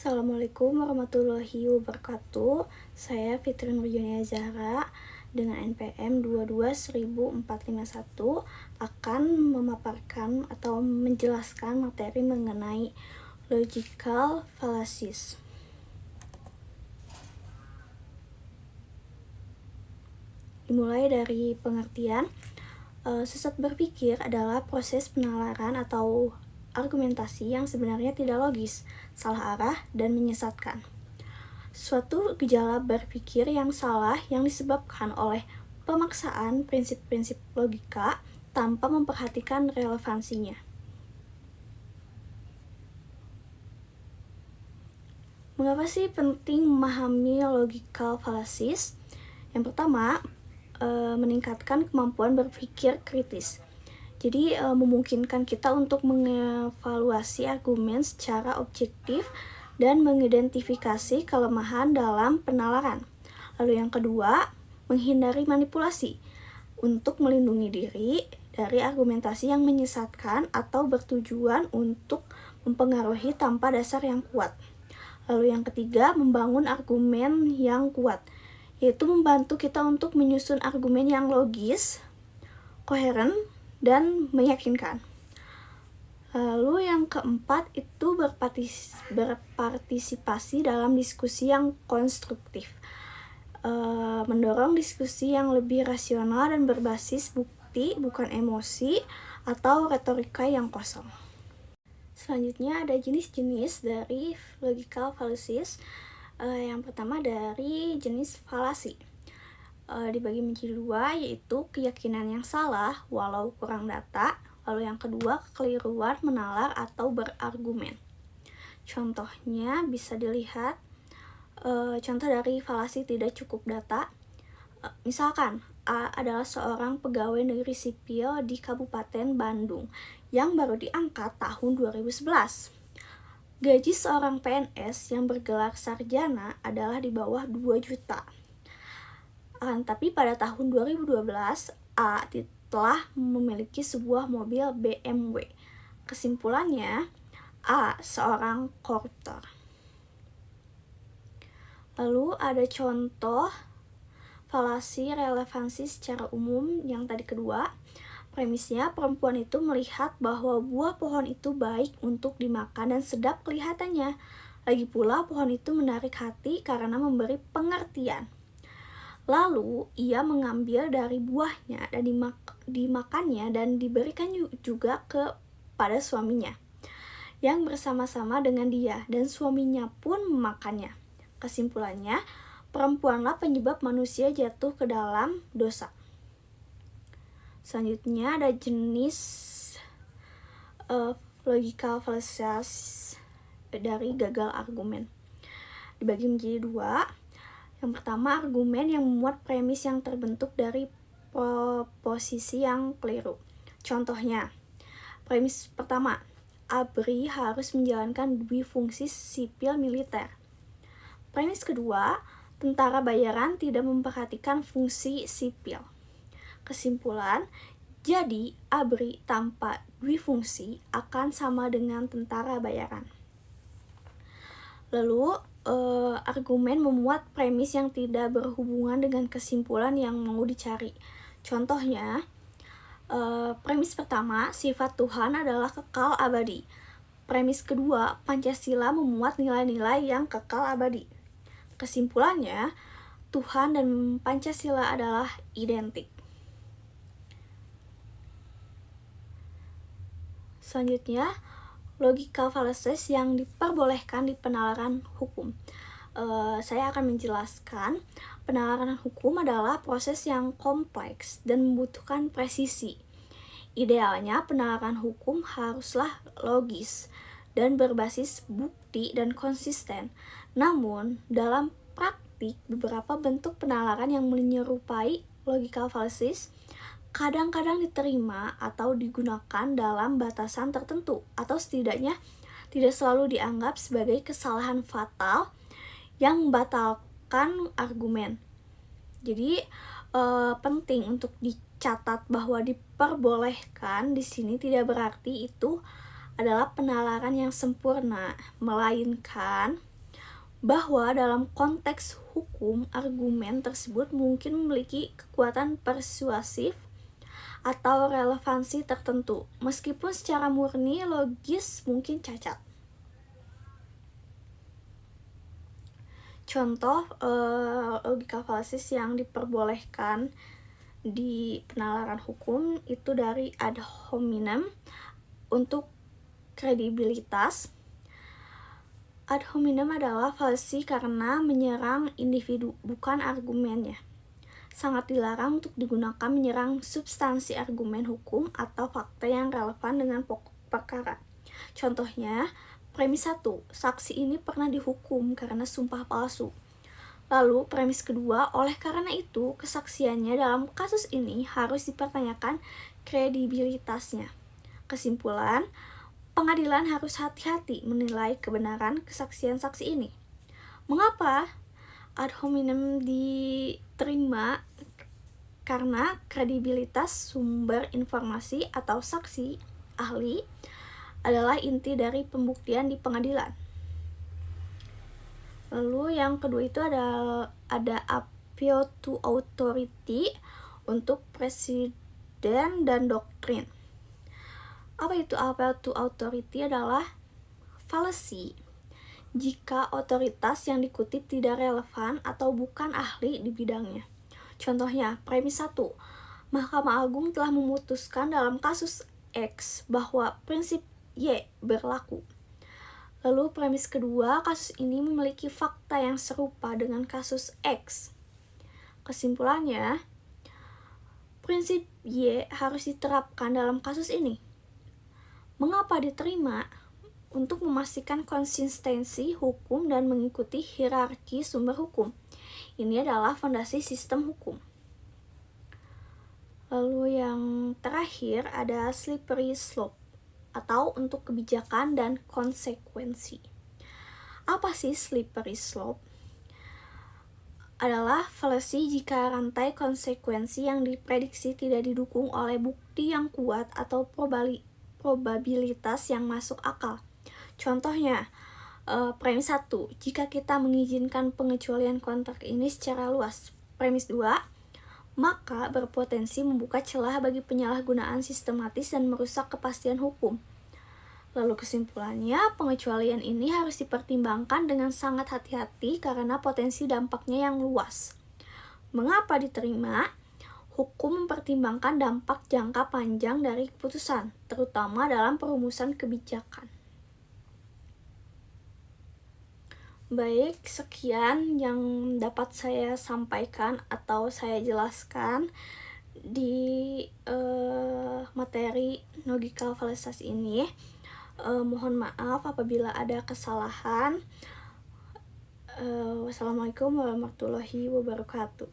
Assalamualaikum warahmatullahi wabarakatuh. Saya Fitri Nurjunia Zahra dengan NPM 22.451 akan memaparkan atau menjelaskan materi mengenai logical fallacies. Dimulai dari pengertian. Sesat berpikir adalah proses penalaran atau argumentasi yang sebenarnya tidak logis, salah arah, dan menyesatkan. Suatu gejala berpikir yang salah yang disebabkan oleh pemaksaan prinsip-prinsip logika tanpa memperhatikan relevansinya. Mengapa sih penting memahami logical fallacies? Yang pertama, meningkatkan kemampuan berpikir kritis. Jadi memungkinkan kita untuk mengevaluasi argumen secara objektif dan mengidentifikasi kelemahan dalam penalaran. Lalu yang kedua, menghindari manipulasi untuk melindungi diri dari argumentasi yang menyesatkan atau bertujuan untuk mempengaruhi tanpa dasar yang kuat. Lalu yang ketiga, membangun argumen yang kuat, yaitu membantu kita untuk menyusun argumen yang logis, koheren, dan meyakinkan. Lalu yang keempat itu berpartisipasi dalam diskusi yang konstruktif, mendorong diskusi yang lebih rasional dan berbasis bukti, bukan emosi atau retorika yang kosong. Selanjutnya ada jenis-jenis dari logical fallacies. Yang pertama dari jenis falasi. Dibagi menjadi dua, yaitu keyakinan yang salah walau kurang data. Lalu yang kedua, kekeliruan menalar atau berargumen. Contohnya bisa dilihat contoh dari falasi tidak cukup data. Misalkan A adalah seorang pegawai negeri sipil di Kabupaten Bandung yang baru diangkat tahun 2011. Gaji seorang PNS yang bergelar sarjana adalah di bawah 2 juta. Tapi pada tahun 2012, A telah memiliki sebuah mobil BMW. Kesimpulannya, A seorang koruptor. Lalu ada contoh falasi relevansi secara umum yang tadi kedua. Premisnya, perempuan itu melihat bahwa buah pohon itu baik untuk dimakan dan sedap kelihatannya. Lagi pula pohon itu menarik hati karena memberi pengertian. Lalu ia mengambil dari buahnya dan dimakannya dan diberikan juga kepada suaminya yang bersama-sama dengan dia, dan suaminya pun memakannya. Kesimpulannya, perempuanlah penyebab manusia jatuh ke dalam dosa. Selanjutnya ada jenis logical fallacies dari gagal argumen. Dibagi menjadi dua. Yang pertama, argumen yang memuat premis yang terbentuk dari posisi yang keliru. Contohnya, premis pertama, ABRI harus menjalankan dua fungsi sipil militer. Premis kedua, tentara bayaran tidak memperhatikan fungsi sipil. Kesimpulan, jadi ABRI tanpa dua fungsi akan sama dengan tentara bayaran. Lalu, argumen memuat premis yang tidak berhubungan dengan kesimpulan yang mau dicari. Contohnya, premis pertama, sifat Tuhan adalah kekal abadi. Premis kedua, Pancasila memuat nilai-nilai yang kekal abadi. Kesimpulannya, Tuhan dan Pancasila adalah identik. Selanjutnya, logical fallacies yang diperbolehkan di penalaran hukum. Saya akan menjelaskan, penalaran hukum adalah proses yang kompleks dan membutuhkan presisi. Idealnya, penalaran hukum haruslah logis dan berbasis bukti dan konsisten. Namun, dalam praktik, beberapa bentuk penalaran yang menyerupai logical fallacies kadang-kadang diterima atau digunakan dalam batasan tertentu, atau setidaknya tidak selalu dianggap sebagai kesalahan fatal yang membatalkan argumen. Jadi penting untuk dicatat bahwa diperbolehkan di sini tidak berarti itu adalah penalaran yang sempurna, melainkan bahwa dalam konteks hukum, argumen tersebut mungkin memiliki kekuatan persuasif atau relevansi tertentu, meskipun secara murni logis mungkin cacat. Contoh logika fallacies yang diperbolehkan di penalaran hukum itu dari ad hominem untuk kredibilitas. Ad hominem adalah fallacy karena menyerang individu, bukan argumennya. Sangat dilarang untuk digunakan menyerang substansi argumen hukum atau fakta yang relevan dengan pokok perkara. Contohnya, premis 1, saksi ini pernah dihukum karena sumpah palsu. Lalu, premis kedua, oleh karena itu, kesaksiannya dalam kasus ini harus dipertanyakan kredibilitasnya. Kesimpulan, pengadilan harus hati-hati menilai kebenaran kesaksian saksi ini. Mengapa ad hominem diterima? Karena kredibilitas sumber informasi atau saksi ahli adalah inti dari pembuktian di pengadilan. Lalu yang kedua itu ada appeal to authority untuk presiden dan doktrin. Apa itu appeal to authority? Adalah fallacy jika otoritas yang dikutip tidak relevan atau bukan ahli di bidangnya. Contohnya, premis 1, Mahkamah Agung telah memutuskan dalam kasus X bahwa prinsip Y berlaku. Lalu premis kedua, kasus ini memiliki fakta yang serupa dengan kasus X. Kesimpulannya, prinsip Y harus diterapkan dalam kasus ini. Mengapa diterima? Untuk memastikan konsistensi hukum dan mengikuti hierarki sumber hukum. Ini adalah fondasi sistem hukum. Lalu yang terakhir ada slippery slope atau untuk kebijakan dan konsekuensi. Apa sih slippery slope? Adalah fallacy jika rantai konsekuensi yang diprediksi tidak didukung oleh bukti yang kuat atau probabilitas yang masuk akal. Contohnya, premis 1, jika kita mengizinkan pengecualian kontrak ini secara luas. Premis 2, maka berpotensi membuka celah bagi penyalahgunaan sistematis dan merusak kepastian hukum. Lalu kesimpulannya, pengecualian ini harus dipertimbangkan dengan sangat hati-hati karena potensi dampaknya yang luas. Mengapa diterima? Hukum mempertimbangkan dampak jangka panjang dari keputusan, terutama dalam perumusan kebijakan. Baik, sekian yang dapat saya sampaikan atau saya jelaskan di materi logical fallacies ini. Mohon maaf apabila ada kesalahan. Wassalamualaikum warahmatullahi wabarakatuh.